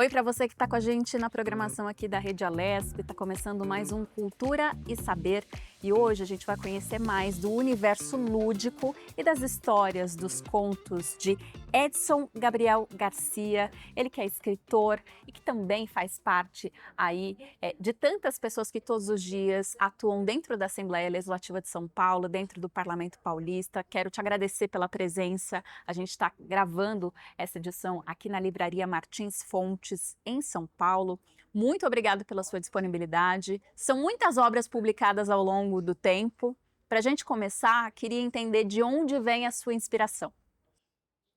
Oi para você que está com a gente na programação aqui da Rede Alesp, está começando mais um Cultura e Saber e hoje a gente vai conhecer mais do universo lúdico e das histórias dos contos de Edson Gabriel Garcia, ele que é escritor e que também faz parte aí de tantas pessoas que todos os dias atuam dentro da Assembleia Legislativa de São Paulo, dentro do Parlamento Paulista. Quero te agradecer pela presença, a gente está gravando essa edição aqui na Livraria Martins Fontes, em São Paulo. Muito obrigada pela sua disponibilidade. São muitas obras publicadas ao longo do tempo. Para a gente começar, queria entender de onde vem a sua inspiração.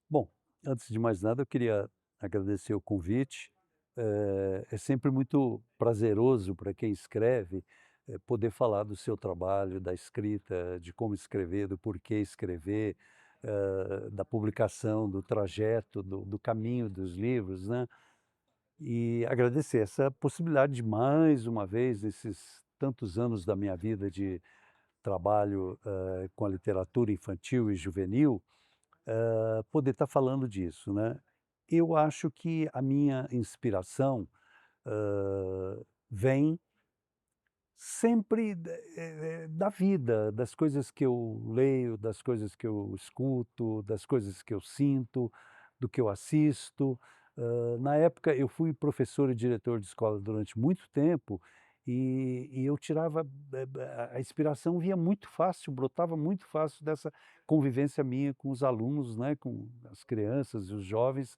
Bom, antes de mais nada, eu queria agradecer o convite. É sempre muito prazeroso para quem escreve poder falar do seu trabalho, da escrita, de como escrever, do porquê escrever, da publicação, do trajeto, do caminho dos livros, né? E agradecer essa possibilidade de mais uma vez, nesses tantos anos da minha vida de trabalho com a literatura infantil e juvenil, poder estar falando disso, né. Eu acho que a minha inspiração, vem sempre da vida, das coisas que eu leio, das coisas que eu escuto, das coisas que eu sinto, do que eu assisto. Na época eu fui professor e diretor de escola durante muito tempo, e eu tirava, a inspiração vinha muito fácil, brotava muito fácil dessa convivência minha com os alunos, né, com as crianças e os jovens,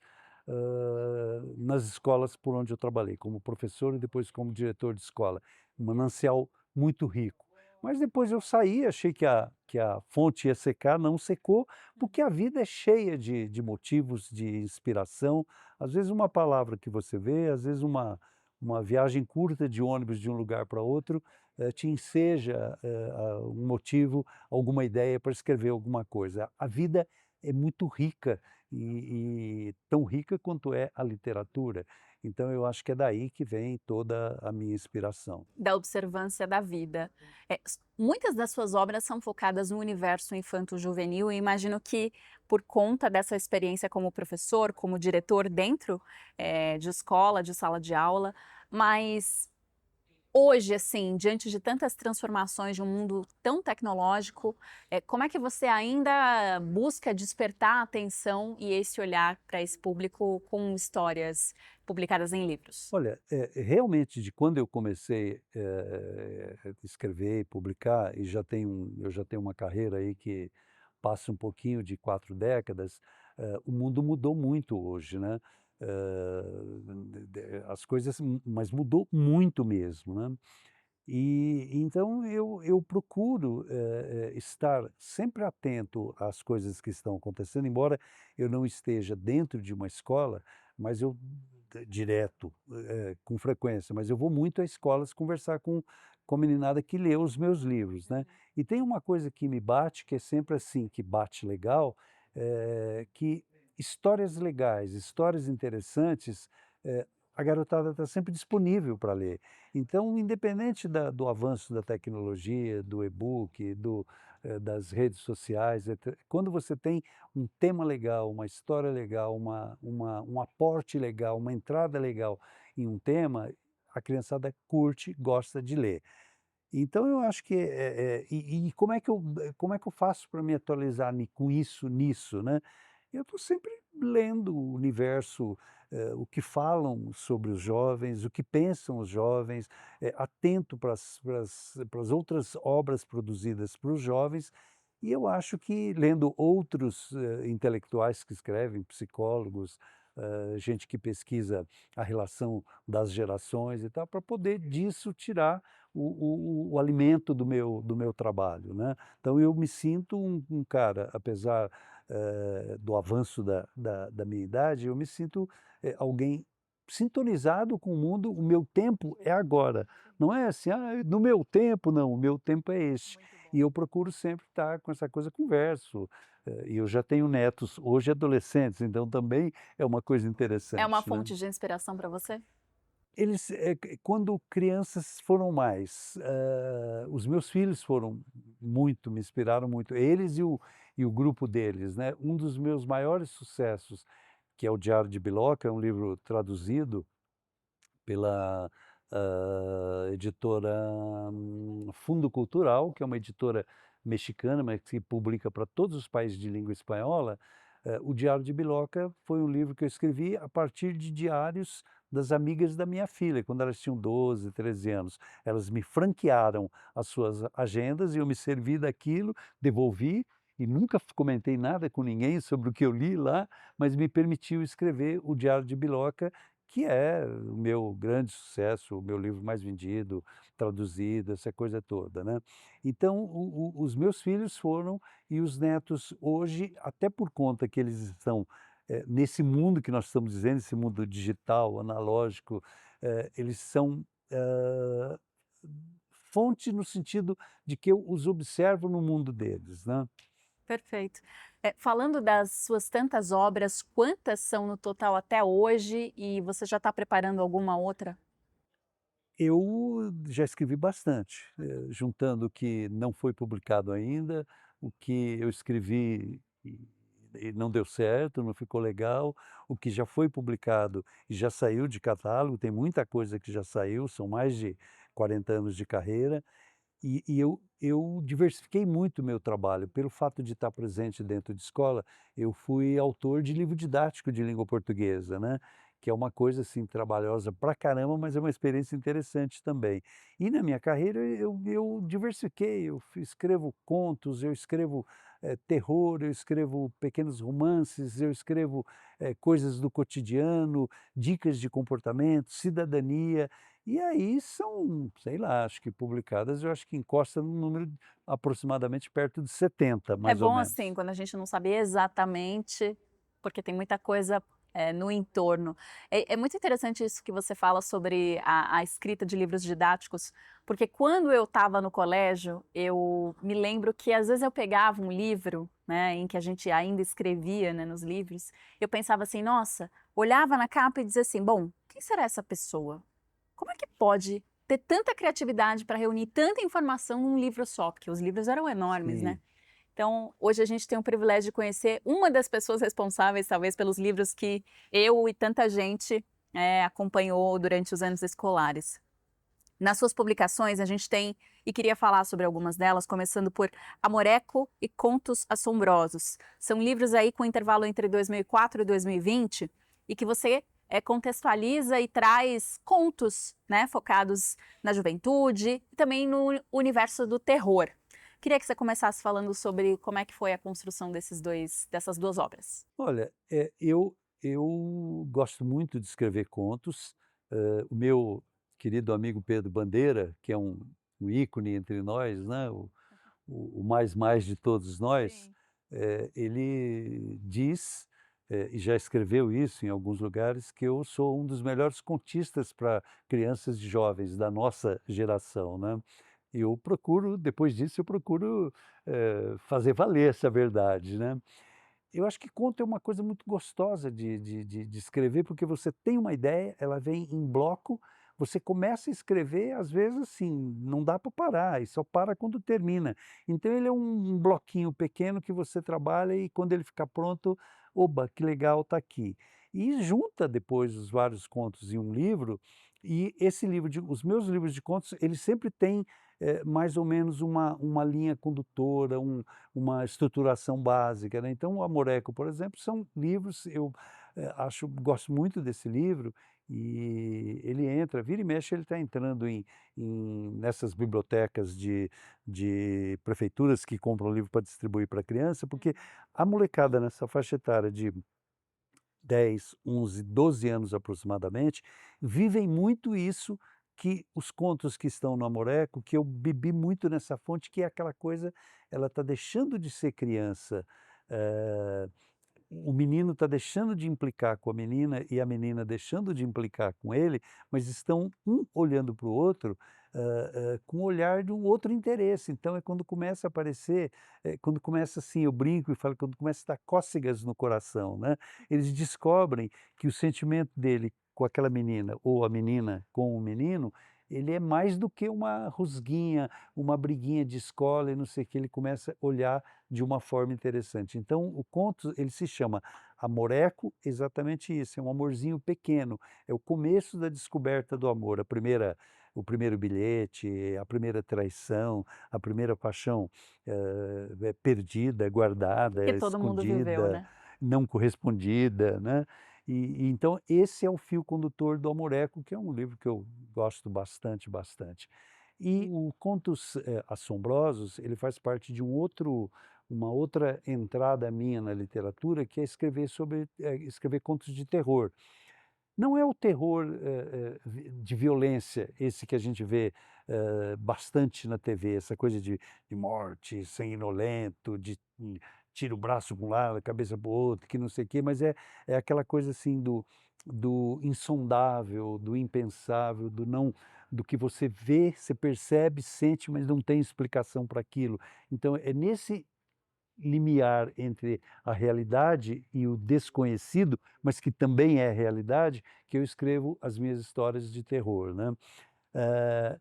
nas escolas por onde eu trabalhei, como professor e depois como diretor de escola. Um manancial muito rico. Mas depois eu saí, achei que a fonte ia secar, não secou, porque a vida é cheia de motivos de inspiração. Às vezes uma palavra que você vê, às vezes uma viagem curta de ônibus de um lugar para outro, te enseja um motivo, alguma ideia para escrever alguma coisa. A vida é muito rica e tão rica quanto é a literatura. Então eu acho que é daí que vem toda a minha inspiração. Da observância da vida. Muitas das suas obras são focadas no universo infanto-juvenil e imagino que, por conta dessa experiência como professor, como diretor dentro de escola, de sala de aula, mas hoje, assim, diante de tantas transformações de um mundo tão tecnológico, como é que você ainda busca despertar a atenção e esse olhar para esse público com histórias publicadas em livros? Olha, realmente de quando eu comecei, a escrever e publicar, e eu já tenho uma carreira aí que passa um pouquinho de 4 décadas, o mundo mudou muito hoje, né. As coisas mas mudou muito mesmo, né. E então eu procuro, estar sempre atento às coisas que estão acontecendo, embora eu não esteja dentro de uma escola, mas eu direto, com frequência, mas eu vou muito a escolas conversar com a meninada que lê os meus livros, né. E tem uma coisa que me bate, que é sempre assim, que bate legal, que histórias legais, histórias interessantes, a garotada está sempre disponível para ler. Então, independente do avanço da tecnologia, do e-book, das redes sociais, quando você tem um tema legal, uma história legal, um aporte legal, uma entrada legal em um tema, a criançada curte, gosta de ler. Então eu acho que, e como é que eu faço para me atualizar com isso, nisso, né? Eu estou sempre lendo o universo, o que falam sobre os jovens, o que pensam os jovens, atento para as outras obras produzidas para os jovens, e eu acho que lendo outros, intelectuais que escrevem, psicólogos, gente que pesquisa a relação das gerações e tal, para poder disso tirar o alimento do meu trabalho, né. Então eu me sinto um cara, apesar, do avanço da minha idade, eu me sinto, alguém sintonizado com o mundo. O meu tempo é agora, não é assim: "Ah, no meu tempo", não, o meu tempo é este. Muito bom. E eu procuro sempre estar com essa coisa, converso, e eu já tenho netos, hoje adolescentes, então também é uma coisa É uma interessante, né. fonte de inspiração para você? Eles, quando crianças foram mais, os meus filhos foram muito, me inspiraram muito, eles e o grupo deles, né. Um dos meus maiores sucessos, que é o Diário de Bilóquia, é um livro traduzido, pela editora Fundo Cultural, que é uma editora mexicana, mas que publica para todos os países de língua espanhola. O Diário de Biloca foi um livro que eu escrevi a partir de diários das amigas da minha filha, quando elas tinham 12, 13 anos. Elas me franquearam as suas agendas e eu me servi daquilo, devolvi e nunca comentei nada com ninguém sobre o que eu li lá, mas me permitiu escrever o Diário de Biloca, que é o meu grande sucesso, o meu livro mais vendido, traduzido, essa coisa toda, né. Então os meus filhos foram e os netos hoje, até por conta que eles estão, nesse mundo que nós estamos dizendo, esse mundo digital, analógico, eles são, fonte no sentido de que eu os observo no mundo deles, né. Perfeito. Falando das suas tantas obras, quantas são no total até hoje e você já está preparando alguma outra? Eu já escrevi bastante, juntando o que não foi publicado ainda, o que eu escrevi e não deu certo, não ficou legal, o que já foi publicado e já saiu de catálogo, tem muita coisa que já saiu, são mais de 40 anos de carreira, e eu diversifiquei muito o meu trabalho. Pelo fato de estar presente dentro de escola, eu fui autor de livro didático de língua portuguesa, né, que é uma coisa, assim, trabalhosa pra caramba, mas é uma experiência interessante também. E na minha carreira eu diversifiquei, escrevo contos, eu escrevo, terror, eu escrevo pequenos romances, eu escrevo, coisas do cotidiano, dicas de comportamento, cidadania. E aí são, sei lá, acho que publicadas, eu acho que encosta num número aproximadamente perto de 70, É mais ou bom, assim, menos. quando a gente não sabe exatamente, porque tem muita coisa, no entorno. É muito interessante isso que você fala sobre a escrita de livros didáticos, porque quando eu estava no colégio, eu me lembro que às vezes eu pegava um livro, né, em que a gente ainda escrevia, né, nos livros, eu pensava assim: "Nossa", olhava na capa e dizia assim: "Bom, quem será essa pessoa? Como é que pode ter tanta criatividade para reunir tanta informação num livro só?", porque os livros eram enormes, né. Sim. Então, hoje a gente tem o privilégio de conhecer uma das pessoas responsáveis, talvez, pelos livros que eu e tanta gente, acompanhou durante os anos escolares. Nas suas publicações, a gente tem e queria falar sobre algumas delas, começando por Amoreco e Contos Assombrosos. São livros aí com intervalo entre 2004 e 2020 e que você, contextualiza e traz contos, né, focados na juventude e também no universo do terror. Queria que você começasse falando sobre como é que foi a construção dessas 2 obras. Olha, eu gosto muito de escrever contos. O meu querido amigo Pedro Bandeira, que é um ícone entre nós, né, o mais de todos nós, Sim. ele diz, e já escreveu isso em alguns lugares, que eu sou um dos melhores contistas para crianças e jovens da nossa geração, né. E eu procuro, depois disso eu procuro, fazer valer essa verdade, né. Eu acho que conto é uma coisa muito gostosa de escrever, porque você tem uma ideia, ela vem em bloco, você começa a escrever, às vezes, assim, não dá para parar, e só para quando termina. Então ele é um bloquinho pequeno que você trabalha e quando ele ficar pronto, "Oba, que legal, tá aqui". E junta depois os vários contos em um livro, e esse livro de os meus livros de contos, eles sempre têm, mais ou menos uma linha condutora, uma estruturação básica, né. Então o Amoreco, por exemplo, são livros eu, gosto muito desse livro, e ele entra vira e mexe ele está entrando nessas bibliotecas de prefeituras que compram livro para distribuir para criança, porque a molecada nessa faixa etária de 10, 11, 12 anos aproximadamente, vivem muito isso que os contos que estão no Amoreco, que eu bebi muito nessa fonte, que é aquela coisa, ela está deixando de ser criança, eh, o menino está deixando de implicar com a menina e a menina deixando de implicar com ele, mas estão um olhando para o outro, com o olhar de um outro interesse. Então é quando começa a aparecer, quando começa assim, eu brinco e falo, quando começa a dar cócegas no coração, né. Eles descobrem que o sentimento dele com aquela menina ou a menina com o menino, ele é mais do que uma rusguinha, uma briguinha de escola e não sei o que, ele começa a olhar de uma forma interessante. Então o conto, ele se chama Amoreco, exatamente isso, é um amorzinho pequeno, é o começo da descoberta do amor, o primeiro bilhete, a primeira traição, a primeira paixão, perdida, guardada, Que todo mundo viveu, escondida, né? não correspondida, né. E então esse é o fio condutor do Amoreco, que é um livro que eu gosto bastante, bastante. E o Contos, Assombrosos, ele faz parte de uma outra entrada minha na literatura, que é escrever contos de terror. Não é o terror, de violência, esse que a gente vê, bastante na TV, essa coisa de morte, sanguinolento, tira o braço para um lado, a cabeça para o outro, que não sei o quê, mas é aquela coisa assim do insondável, do impensável, do que você vê, você percebe, sente, mas não tem explicação para aquilo. Então é nesse limiar entre a realidade e o desconhecido, mas que também é realidade, que eu escrevo as minhas histórias de terror, né. Eh,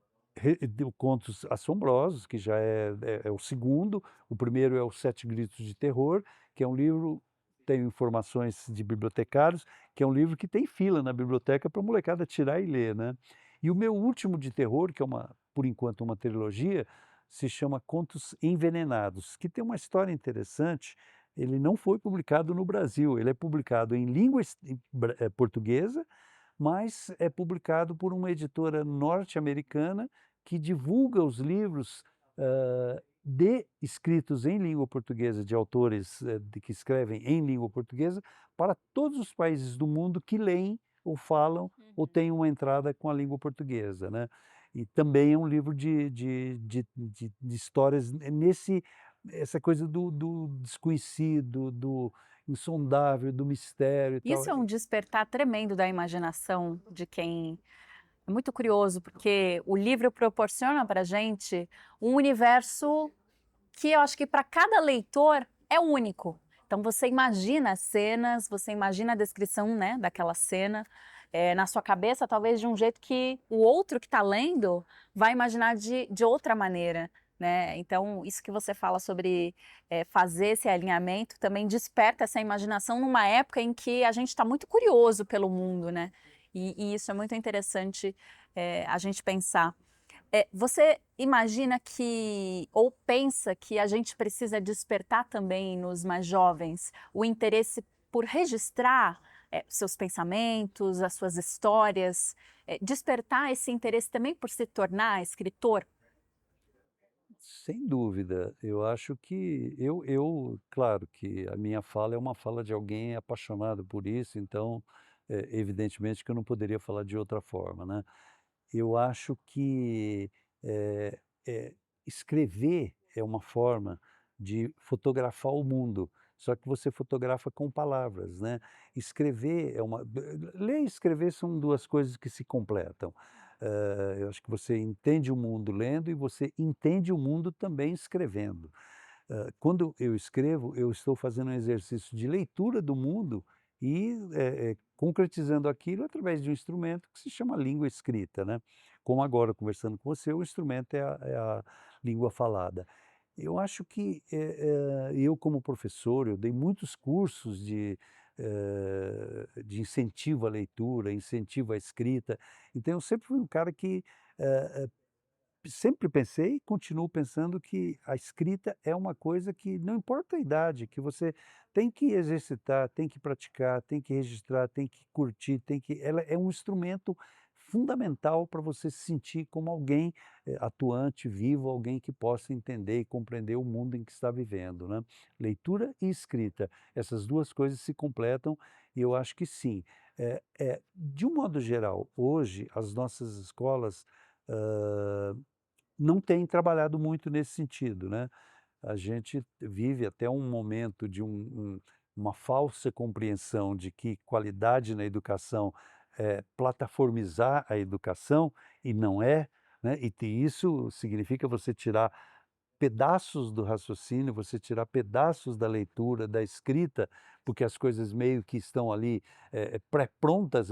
Deu Contos Assombrosos, que já é o segundo, o primeiro é Os Sete Gritos de Terror, que é um livro, tenho informações de bibliotecários, que é um livro que tem fila na biblioteca para a molecada tirar e ler, né. E o meu último de terror, que é por enquanto uma trilogia, se chama Contos Envenenados, que tem uma história interessante, ele não foi publicado no Brasil, ele é publicado em língua portuguesa, mas é publicado por uma editora norte-americana que divulga os livros, escritos em língua portuguesa, de autores, que escrevem em língua portuguesa, para todos os países do mundo que leem ou falam ou Uhum. têm uma entrada com a língua portuguesa, né. E também é um livro de histórias essa coisa do desconhecido, do insondável, do mistério e tal. Isso é um despertar tremendo da imaginação de quem é muito curioso, porque o livro proporciona para gente um universo que eu acho que para cada leitor é único. Então você imagina as cenas, você imagina a descrição, né, daquela cena, na sua cabeça, talvez de um jeito que o outro que está lendo vai imaginar de outra maneira, né. Então isso que você fala sobre, fazer esse alinhamento também desperta essa imaginação numa época em que a gente está muito curioso pelo mundo, né. E isso é muito interessante, a gente pensar. Você imagina que ou pensa que a gente precisa despertar também nos mais jovens o interesse por registrar, seus pensamentos, as suas histórias, despertar esse interesse também por se tornar escritor? Sem dúvida, eu acho que claro que a minha fala é uma fala de alguém apaixonado por isso, então, evidentemente que eu não poderia falar de outra forma, né. Eu acho que, eh escrever é uma forma de fotografar o mundo, só que você fotografa com palavras, né. Escrever é uma ler e escrever são 2 coisas que se completam. Eu acho que você entende o mundo lendo e você entende o mundo também escrevendo. Quando eu escrevo, eu estou fazendo um exercício de leitura do mundo e, concretizando aquilo através de um instrumento que se chama língua escrita, né. Como agora conversando com você, o instrumento é a língua falada. Eu acho que, eu como professor, eu dei muitos cursos de incentivo à leitura, incentivo à escrita, então eu sempre fui um cara que, sempre pensei e continuo pensando que a escrita é uma coisa que não importa a idade, que você tem que exercitar, tem que praticar, tem que registrar, tem que curtir, ela é um instrumento fundamental para você se sentir como alguém, atuante, vivo, alguém que possa entender e compreender o mundo em que está vivendo, né. Leitura e escrita, essas 2 coisas se completam e eu acho que sim. De um modo geral, hoje as nossas escolas, hã não tem trabalhado muito nesse sentido, né. A gente vive até um momento de uma falsa compreensão de que qualidade na educação é plataformizar a educação, e não é, né, isso significa você tirar pedaços do raciocínio, você tirar pedaços da leitura, da escrita, porque as coisas meio que estão ali, pré-prontas,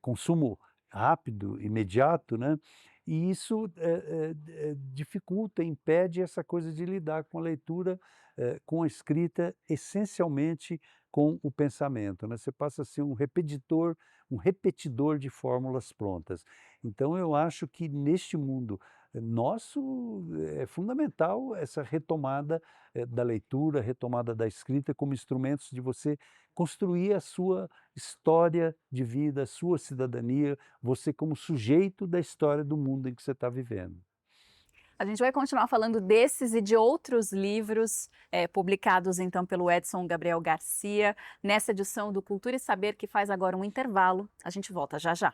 consumo rápido, imediato, né. E isso, dificulta, impede essa coisa de lidar com a leitura, com a escrita, essencialmente com o pensamento, né. Você passa a ser um repetidor de fórmulas prontas. Então eu acho que neste mundo nosso, é fundamental essa retomada, da leitura, retomada da escrita como instrumentos de você construir a sua história de vida, a sua cidadania, você como sujeito da história do mundo em que você está vivendo. A gente vai continuar falando desses e de outros livros, publicados então pelo Edson Gabriel Garcia, nessa edição do Cultura e Saber, que faz agora um intervalo. A gente volta já já.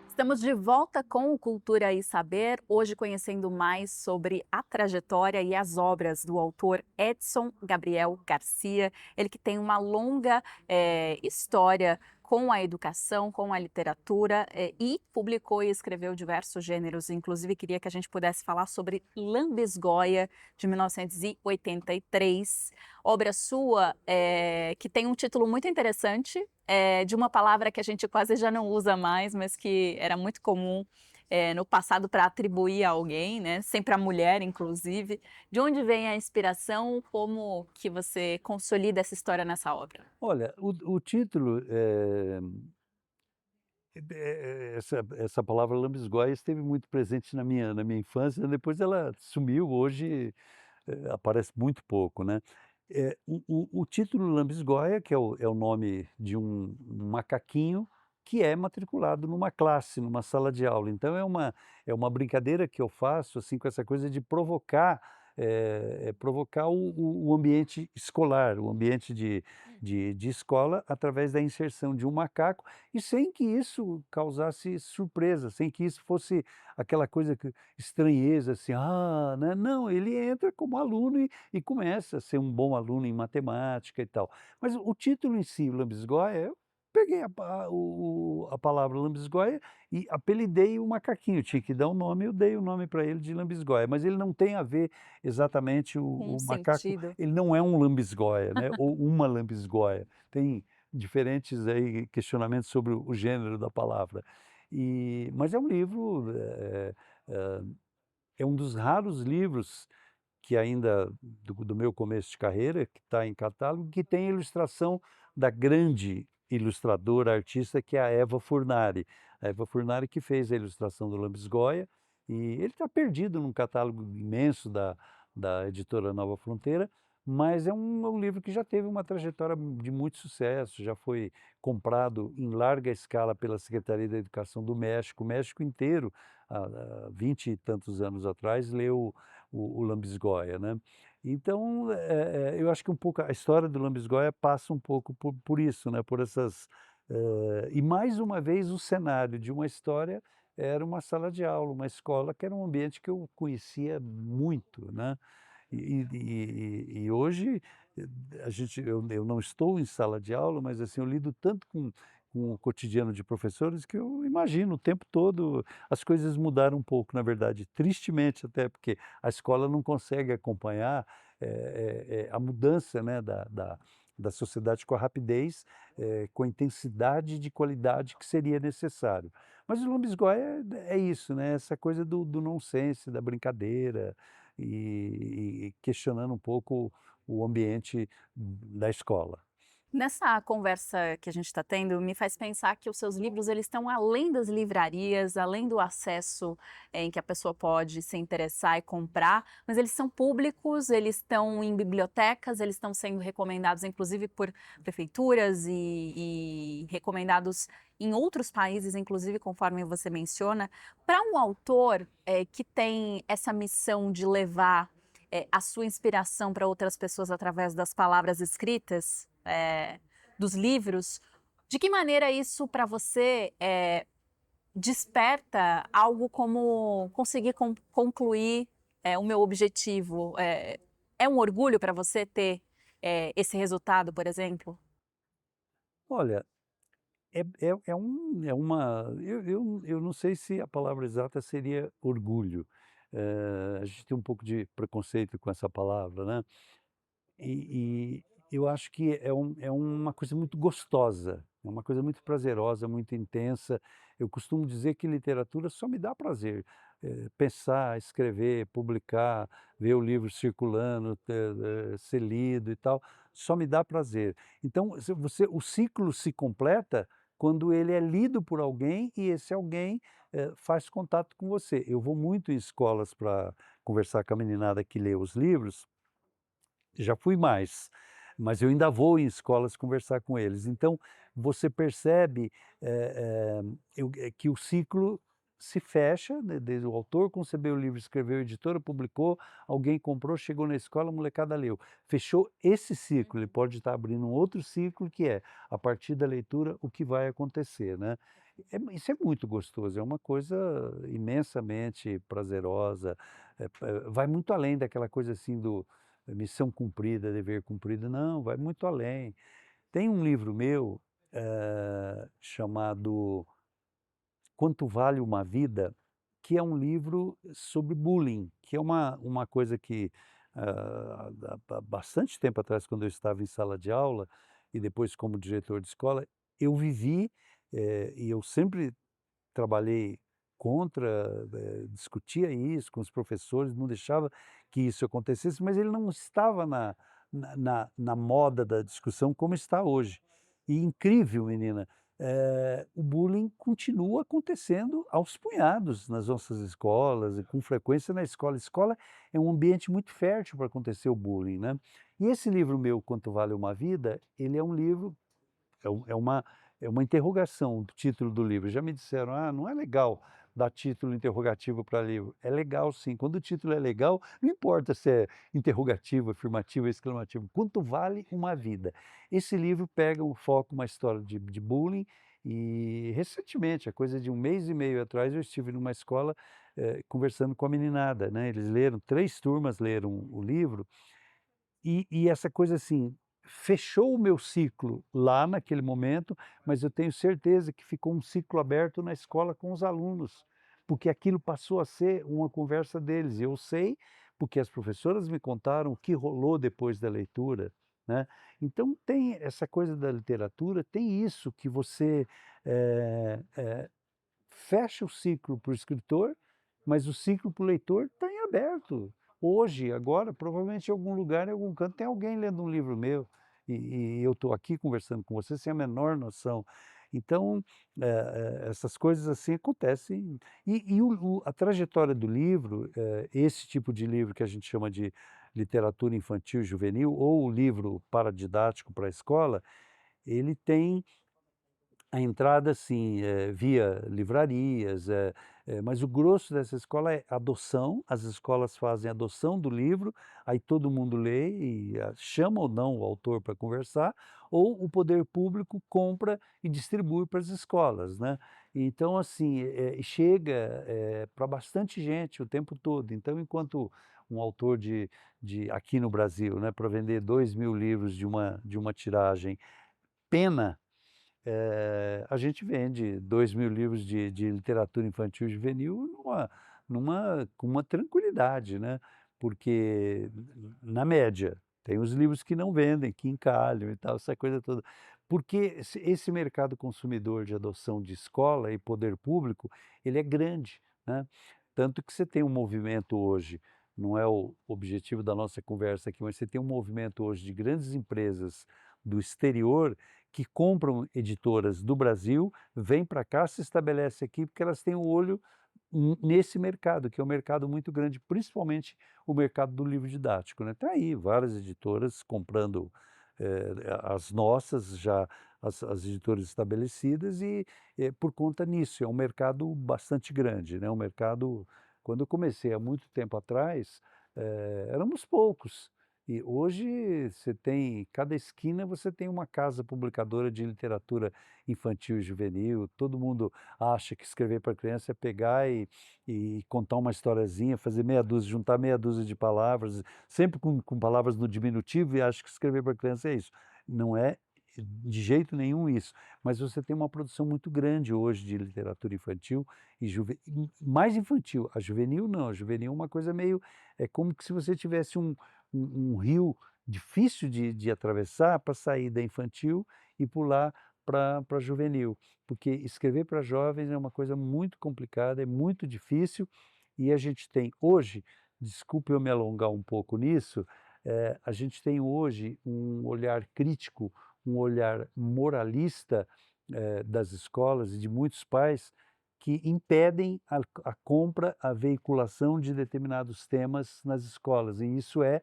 Estamos de volta com o Cultura e Saber, hoje conhecendo mais sobre a trajetória e as obras do autor Edson Gabriel Garcia, ele que tem uma longa história com a educação, com a literatura, e publicou e escreveu diversos gêneros, inclusive queria que a gente pudesse falar sobre Lambisgoia, de 1983, obra sua que tem um título muito interessante, de uma palavra que a gente quase já não usa mais, mas que era muito comum no passado para atribuir a alguém, né? Sempre a mulher, inclusive. De onde vem a inspiração? Como que você consolida essa história nessa obra? Olha, o título, essa palavra lambisgoia esteve muito presente na minha infância, depois ela sumiu, hoje, aparece muito pouco, né. O título lambisgoia, que é o nome de um macaquinho que é matriculado numa classe, numa sala de aula. Então é uma brincadeira que eu faço, assim, com essa coisa de provocar o ambiente escolar, o ambiente de escola, através da inserção de um macaco, e sem que isso causasse surpresa, sem que isso fosse aquela coisa que estranheza, assim, né, não, ele entra como aluno e começa a ser um bom aluno em matemática e tal. Mas o título em si, lambisgoia, eu peguei a palavra lambisgoia e apelidei o macaquinho, tinha que dar um nome, eu dei o nome para ele de lambisgoia, mas ele não tem a ver exatamente Com um o macaco, sentido. ele não é um lambisgoia, né, ou uma lambisgoia. Tem diferentes aí questionamentos sobre o gênero da palavra. Mas é um livro, eh, é um dos raros livros que ainda do meu começo de carreira, que está em catálogo, que tem a ilustração da grande ilustradora, artista, que é a Eva Furnari. A Eva Furnari que fez a ilustração do Lambisgoia, e ele está perdido num catálogo imenso da editora Nova Fronteira, mas é um livro que já teve uma trajetória de muito sucesso, já foi comprado em larga escala pela Secretaria da Educação do México, o México inteiro, há 20 e tantos anos atrás, leu o Lambisgoia, né. Então, eu acho que um pouco a história do Lambisgoia passa um pouco por isso, né, por essas, e mais uma vez o cenário de uma história era uma sala de aula, uma escola que era um ambiente que eu conhecia muito, né. E hoje, eu não estou em sala de aula, mas, assim, eu lido tanto com o cotidiano de professores que eu imagino o tempo todo as coisas mudaram um pouco, na verdade, tristemente até, porque a escola não consegue acompanhar, a mudança, né, da sociedade com a rapidez, com a intensidade de qualidade que seria necessário. Mas o Lambisgoia é isso, né, essa coisa do nonsense, da brincadeira, e questionando um pouco o ambiente da escola. Nessa conversa que a gente está tendo, me faz pensar que os seus livros eles estão além das livrarias, além do acesso em que a pessoa pode se interessar e comprar, mas eles são públicos, eles estão em bibliotecas, eles estão sendo recomendados inclusive por prefeituras e recomendados em outros países, inclusive conforme você menciona. Para um autor que tem essa missão de levar a sua inspiração para outras pessoas através das palavras escritas, dos livros, de que maneira isso para você desperta algo como conseguir concluir o meu objetivo? É um orgulho para você ter esse resultado, por exemplo? Olha, é uma eu não sei se a palavra exata seria orgulho. A gente tem um pouco de preconceito com essa palavra, né. Eu acho que é uma coisa muito gostosa, é uma coisa muito prazerosa, muito intensa. Eu costumo dizer que literatura só me dá prazer. Pensar, escrever, publicar, ver o livro circulando, ser lido e tal, só me dá prazer. Então, se você o ciclo se completa quando ele é lido por alguém e esse alguém, faz contato com você. Eu vou muito em escolas para conversar com a meninada que lê os livros, já fui mais, mas eu ainda vou em escolas conversar com eles. Então, você percebe, que o ciclo se fecha, né, desde o autor concebeu o livro, escreveu, a editora publicou, alguém comprou, chegou na escola, a molecada leu. Fechou esse ciclo, ele pode estar abrindo um outro ciclo que é, a partir da leitura, o que vai acontecer, né. Isso é muito gostoso, é uma coisa imensamente prazerosa, vai muito além daquela coisa assim do missão cumprida, dever cumprido, não, vai muito além. Tem um livro meu, chamado Quanto Vale uma Vida, que é um livro sobre bullying, que é uma coisa que, há bastante tempo atrás, quando eu estava em sala de aula, e depois como diretor de escola, eu vivi, e eu sempre trabalhei contra, discutia isso com os professores, não deixava que isso acontecesse, mas ele não estava na moda da discussão como está hoje. E incrível, menina, o bullying continua acontecendo aos punhados nas nossas escolas e com frequência na escola. Escola é um ambiente muito fértil para acontecer o bullying, né. E esse livro meu, Quanto Vale uma Vida, ele é um livro é uma interrogação do título do livro. Já me disseram: "Ah, não é legal dar título interrogativo para livro". É legal sim, quando o título é legal, não importa se é interrogativo, afirmativo, exclamativo, quanto vale uma vida. Esse livro pega um foco, uma história de bullying e recentemente, há coisa de um mês e meio atrás, eu estive numa escola, conversando com a meninada, né, eles leram 3 turmas leram o livro e essa coisa assim, fechou o meu ciclo lá naquele momento, mas eu tenho certeza que ficou um ciclo aberto na escola com os alunos, porque aquilo passou a ser uma conversa deles. E eu sei, porque as professoras me contaram o que rolou depois da leitura, né. Então tem essa coisa da literatura, tem isso que você, fecha o ciclo para o escritor, mas o ciclo para o leitor está em aberto. Hoje, agora, provavelmente em algum lugar, em algum canto, tem alguém lendo um livro meu, e eu estou aqui conversando com você sem a menor noção. Então, essas coisas assim acontecem. E a trajetória do livro, esse tipo de livro que a gente chama de literatura infantil e juvenil, ou o livro paradidático para a escola, ele tem a entrada sim, via livrarias, mas o grosso dessa escola é adoção, as escolas fazem adoção do livro, aí todo mundo lê e, chama ou não o autor para conversar, ou o poder público compra e distribui para as escolas, né. Então assim, chega, pra bastante gente o tempo todo, então enquanto um autor de aqui no Brasil, né, para vender 2.000 livros de uma tiragem, pena a gente vende 2.000 livros de literatura infantil e juvenil com uma tranquilidade, né, porque na média, tem os livros que não vendem, que encalham e tal, essa coisa toda. Porque esse mercado consumidor de adoção de escola e poder público, ele é grande, né, tanto que você tem um movimento hoje, não é o objetivo da nossa conversa aqui, mas você tem um movimento hoje de grandes empresas do exterior que compram editoras do Brasil, vêm para cá, se estabelece aqui, porque elas têm o olho nesse mercado, que é um mercado muito grande, principalmente o mercado do livro didático, né. Tá aí várias editoras comprando, as nossas já, as editoras estabelecidas e, por conta nisso, é um mercado bastante grande, né, um mercado quando eu comecei há muito tempo atrás, éramos poucos. E hoje você tem cada esquina você tem uma casa publicadora de literatura infantil e juvenil, todo mundo acha que escrever para criança é pegar e contar uma historiazinha, fazer meia dúzia juntar meia dúzia de palavras, sempre com palavras no diminutivo e acha que escrever para criança é isso. Não é de jeito nenhum isso, mas você tem uma produção muito grande hoje de literatura infantil e mais infantil, a juvenil não, a juvenil é uma coisa meio é como que se você tivesse um rio difícil de atravessar para sair da infantil e pular para juvenil, porque escrever para jovens é uma coisa muito complicada, é muito difícil, e a gente tem hoje, desculpe eu me alongar um pouco nisso, a gente tem hoje um olhar crítico, um olhar moralista, das escolas e de muitos pais que impedem a compra, a veiculação de determinados temas nas escolas, e isso é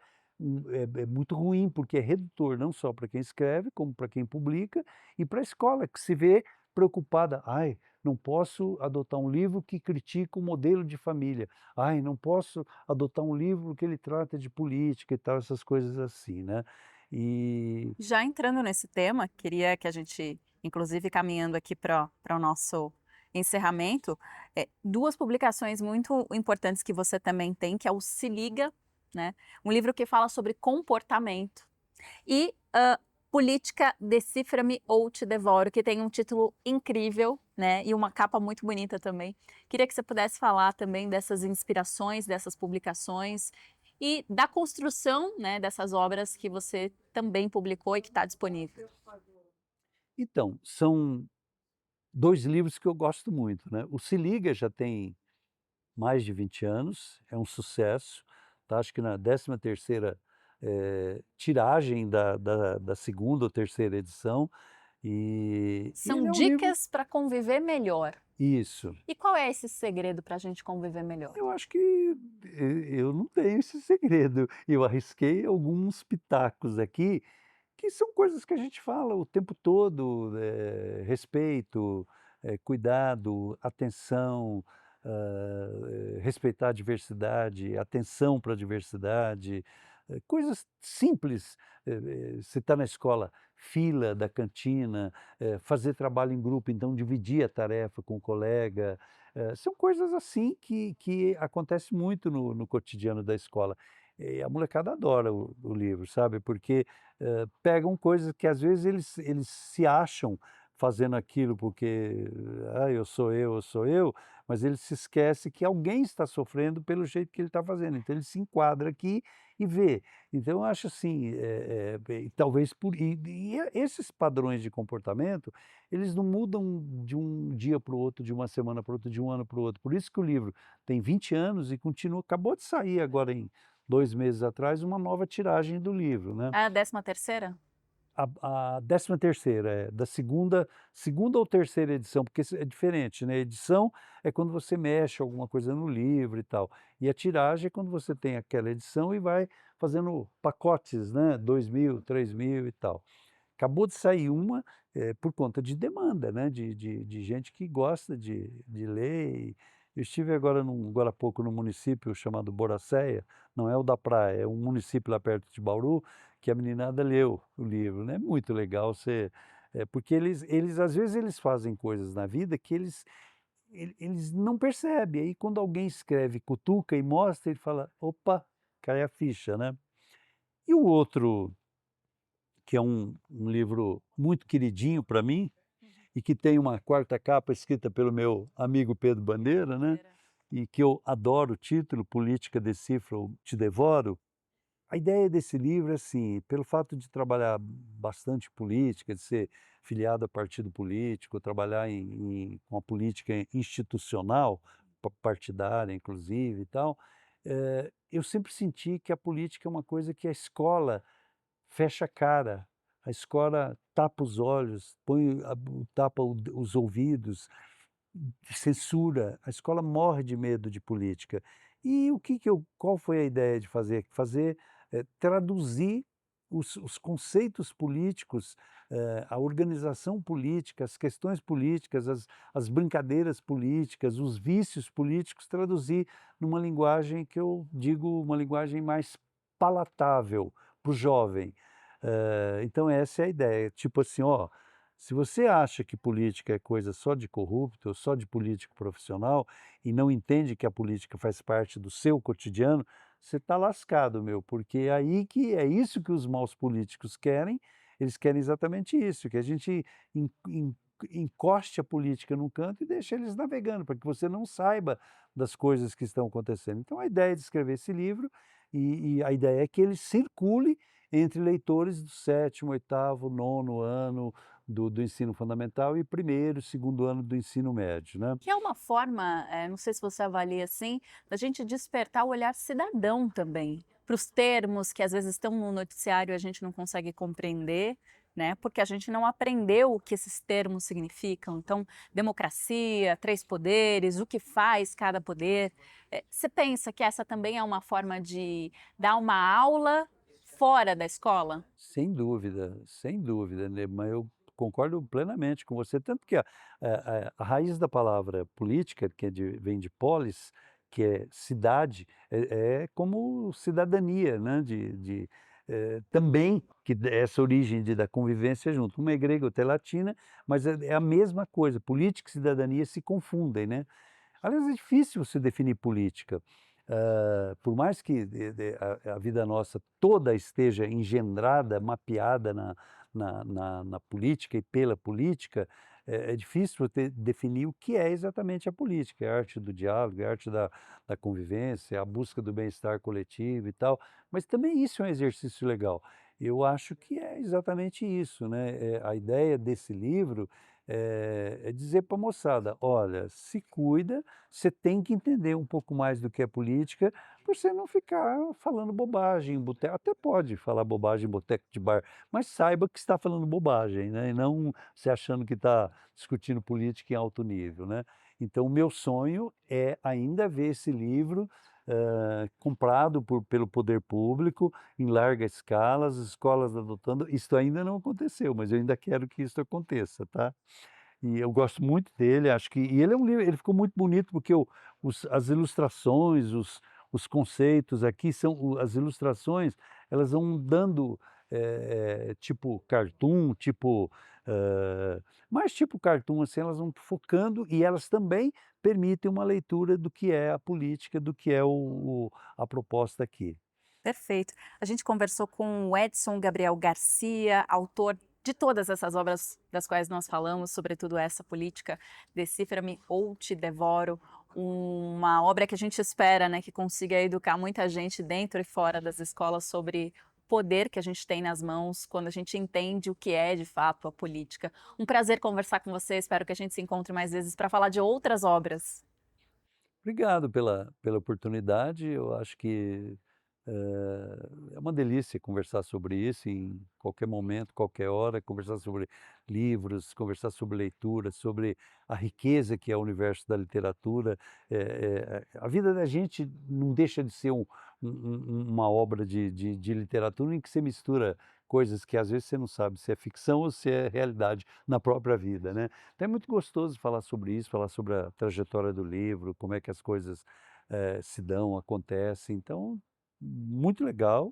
muito ruim, porque é redutor não só para quem escreve, como para quem publica e para a escola, que se vê preocupada: "Ai, não posso adotar um livro que critica o modelo de família. Ai, não posso adotar um livro que ele trata de política", e tal, essas coisas assim, né. E Já entrando nesse tema, queria que a gente, inclusive caminhando aqui para o nosso encerramento, 2 publicações muito importantes que você também tem, que é o Se Liga, né, um livro que fala sobre comportamento, e, Política, Decifra-me ou Te Devoro, que tem um título incrível, né, e uma capa muito bonita também. Queria que você pudesse falar também dessas inspirações, dessas publicações e da construção, né, dessas obras que você também publicou e que está disponível. então, são 2 livros que eu gosto muito, né. O Se Liga já tem mais de 20 anos, é um sucesso, tá, acho que na 13ª, tiragem da 2ª ou 3ª edição, e ele São é um livro dicas para conviver melhor. isso. E qual é esse segredo para a gente conviver melhor? Eu acho que eu não tenho esse segredo, eu arrisquei alguns pitacos aqui, que são coisas que a gente fala o tempo todo, respeito, cuidado, atenção, respeitar a diversidade, atenção para a diversidade, coisas simples, você está na escola, fila da cantina, fazer trabalho em grupo, então dividir a tarefa com o colega, são coisas assim que acontece muito no cotidiano da escola. E a molecada adora o livro, sabe, porque pegam coisas que às vezes eles se acham fazendo aquilo porque, "ah, eu sou eu", mas ele se esquece que alguém está sofrendo pelo jeito que ele está fazendo, então ele se enquadra aqui e vê. Então eu acho assim, bem, talvez esses padrões de comportamento, eles não mudam de um dia para o outro, de uma semana para o outro, de um ano para o outro, por isso que o livro tem 20 anos e continua, acabou de sair agora em 2 meses atrás, uma nova tiragem do livro, né. É a 13ª? A 13ª, da segunda ou terceira edição, porque é diferente, né, edição é quando você mexe alguma coisa no livro e tal, e a tiragem é quando você tem aquela edição e vai fazendo pacotes, né, 2.000, 3.000 e tal. Acabou de sair uma, por conta de demanda, né, de gente que gosta de ler e eu estive agora há pouco num município chamado Boracéia, não é o da praia, é um município lá perto de Bauru, que a meninada leu o livro, né, muito legal você porque eles às vezes eles fazem coisas na vida que eles não percebem, aí quando alguém escreve, cutuca e mostra, ele fala: "Opa", cai a ficha, né. E o outro que é um livro muito queridinho para mim, e que tem uma quarta capa escrita pelo meu amigo Pedro Bandeira, né, e que eu adoro o título, Política, Decifra ou Te Devoro. A ideia desse livro é assim, pelo fato de trabalhar bastante política, de ser filiado a partido político, trabalhar com a política institucional, partidária inclusive e tal, eu sempre senti que a política é uma coisa que a escola fecha a cara, a escola tapa os olhos, põe tapa os ouvidos, censura, a escola morre de medo de política. E o que que eu qual foi a ideia de fazer? Fazer, traduzir os conceitos políticos, a organização política, as questões políticas, as brincadeiras políticas, os vícios políticos, traduzir numa linguagem que eu digo uma linguagem mais palatável para o jovem. Então essa é a ideia, tipo assim: "Ó, se você acha que política é coisa só de corrupto, ou só de político profissional, e não entende que a política faz parte do seu cotidiano, você está lascado, meu, porque é aí que é isso que os maus políticos querem, eles querem exatamente isso, que a gente encoste a política num canto e deixe eles navegando, para que você não saiba das coisas que estão acontecendo. Então a ideia de escrever esse livro, e a ideia é que ele circule entre leitores do 7º, 8º, 9º ano do ensino fundamental e 1º, 2º ano do ensino médio, né. Que é uma forma, não sei se você avalia assim, da gente despertar o olhar cidadão também, para os termos que às vezes estão no noticiário e a gente não consegue compreender, né, porque a gente não aprendeu o que esses termos significam. Então, democracia, 3 poderes, o que faz cada poder. Você pensa que essa também é uma forma de dar uma aula fora da escola? Sem dúvida, né, mas eu concordo plenamente com você, tanto que a raiz da palavra política, que vem de polis, que é cidade, é como cidadania, né, também essa origem da convivência junto. Uma é grega, outra é latina, mas é a mesma coisa, política e cidadania se confundem, né. Aliás, é difícil você definir política. Por mais que a vida nossa toda esteja engendrada, mapeada na política e pela política, é difícil você definir o que é exatamente a política. É a arte do diálogo, é a arte da convivência, é a busca do bem-estar coletivo e tal, mas também isso é um exercício legal. Eu acho que é exatamente isso, né, a ideia desse livro é dizer para a moçada: "Olha, se cuida, você tem que entender um pouco mais do que é política, para você não ficar falando bobagem em boteco, até pode falar bobagem em boteco de bar, mas saiba que está falando bobagem, né, e não se achando que está discutindo política em alto nível, né". Então o meu sonho é ainda ver esse livro, comprado pelo poder público, em larga escala, as escolas adotando. Isso ainda não aconteceu, mas eu ainda quero que isso aconteça, tá. E eu gosto muito dele, acho que ele é um livro, ele ficou muito bonito, porque as ilustrações, os conceitos aqui são as ilustrações, elas vão dando, tipo cartoon, tipo, mais tipo cartoon, assim, elas vão focando e elas também permitem uma leitura do que é a política, do que é a proposta aqui. Perfeito. A gente conversou com o Edson Gabriel Garcia, autor de todas essas obras das quais nós falamos, sobretudo essa política Decifra-me ou Te Devoro, uma obra que a gente espera, né, que consiga educar muita gente dentro e fora das escolas sobre o poder que a gente tem nas mãos quando a gente entende o que é de fato a política. Um prazer conversar com você, espero que a gente se encontre mais vezes para falar de outras obras. Obrigado pela oportunidade. Eu acho que é uma delícia conversar sobre isso em qualquer momento, qualquer hora, conversar sobre livros, conversar sobre leitura, sobre a riqueza que é o universo da literatura. A vida da gente não deixa de ser uma obra de literatura em que você mistura coisas que às vezes você não sabe se é ficção ou se é realidade na própria vida, né? Então é muito gostoso falar sobre isso, falar sobre a trajetória do livro, como é que as coisas se dão, acontecem. Então, muito legal.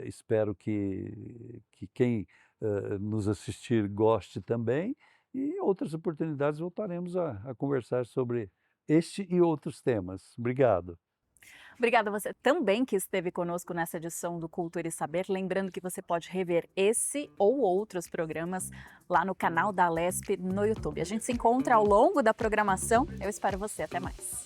Espero que quem nos assistir goste também, e outras oportunidades voltaremos a conversar sobre este e outros temas. Obrigado. Obrigada a você também que esteve conosco nessa edição do Cultura e Saber. Lembrando que você pode rever esse ou outros programas lá no canal da Alesp no YouTube. A gente se encontra ao longo da programação. Eu espero você. Até mais.